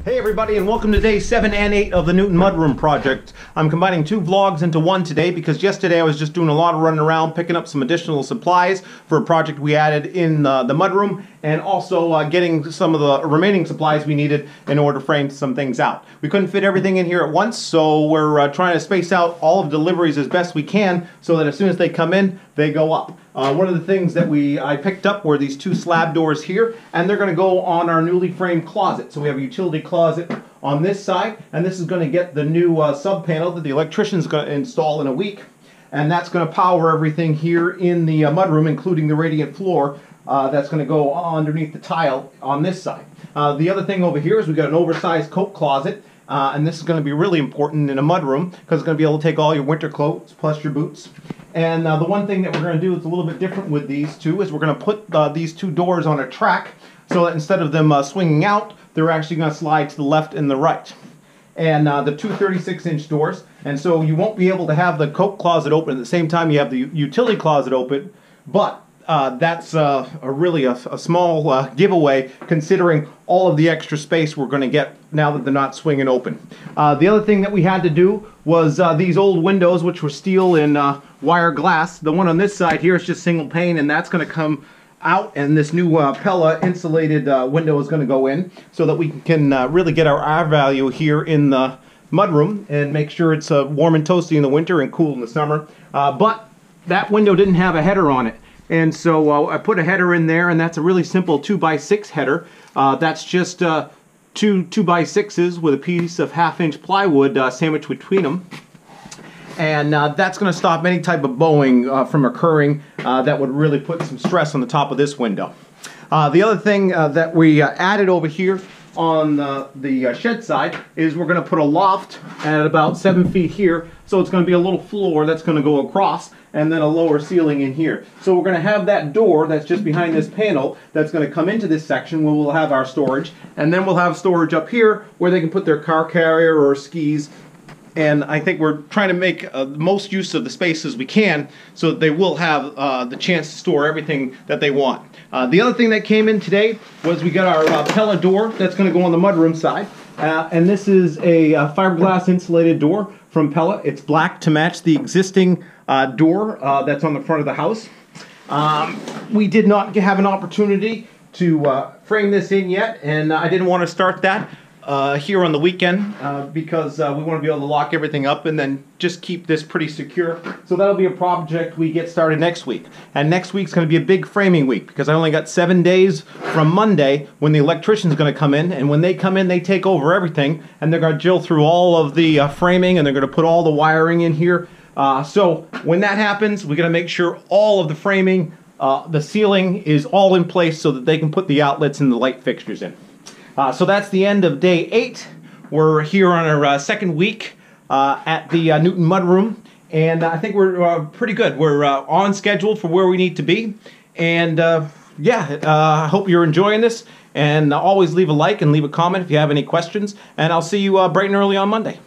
Hey everybody, and welcome to day 7 and 8 of the Newton Mudroom project. I'm combining 2 vlogs into one today because yesterday I was just doing a lot of running around picking up some additional supplies for a project we added in the mudroom, and also getting some of the remaining supplies we needed in order to frame some things out. We couldn't fit everything in here at once, so we're trying to space out all of the deliveries as best we can so that as soon as they come in, they go up. One of the things that I picked up were these 2 slab doors here, and they're going to go on our newly framed closet. So we have a utility closet on this side, and this is going to get the new sub panel that the electrician's going to install in a week, and that's going to power everything here in the mudroom, including the radiant floor that's going to go underneath the tile on this side. The other thing over here is we've got an oversized coat closet, and this is going to be really important in a mudroom because it's going to be able to take all your winter clothes plus your boots. And the one thing that we're going to do that's a little bit different with these two is we're going to put these 2 doors on a track so that instead of them swinging out, they're actually going to slide to the left and the right. And the 2 36-inch doors, and so you won't be able to have the coat closet open at the same time you have the utility closet open, but that's really a small giveaway considering all of the extra space we're going to get now that they're not swinging open. The other thing that we had to do was these old windows, which were steel and wire glass. The one on this side here is just single pane, and that's going to come out, and this new Pella insulated window is going to go in so that we can really get our R value here in the mudroom and make sure it's warm and toasty in the winter and cool in the summer. But that window didn't have a header on it. And so I put a header in there, and that's a really simple 2x6 header. That's just 2 2x6s with a piece of 1/2-inch plywood sandwiched between them. And that's going to stop any type of bowing from occurring that would really put some stress on the top of this window. The other thing that we added over here on the shed side is we're going to put a loft at about 7 feet here, so it's going to be a little floor that's going to go across and then a lower ceiling in here. So we're going to have that door that's just behind this panel that's going to come into this section where we'll have our storage, and then we'll have storage up here where they can put their car carrier or skis. And I think we're trying to make the most use of the space as we can so that they will have the chance to store everything that they want. The other thing that came in today was we got our Pella door that's going to go on the mudroom side. And this is a fiberglass insulated door from Pella. It's black to match the existing door that's on the front of the house. We did not have an opportunity to frame this in yet, and I didn't want to start that here on the weekend because we want to be able to lock everything up and then just keep this pretty secure. So that'll be a project we get started next week. And next week's going to be a big framing week because I only got 7 days from Monday when the electrician's going to come in, and when they come in they take over everything and they're going to drill through all of the framing, and they're going to put all the wiring in here. So when that happens, we're going to make sure all of the framing, the ceiling is all in place so that they can put the outlets and the light fixtures in. So that's the end of day 8. We're here on our second week at the Newton Mudroom, and I think we're pretty good. We're on schedule for where we need to be, and yeah, I hope you're enjoying this, and always leave a like and leave a comment if you have any questions, and I'll see you bright and early on Monday.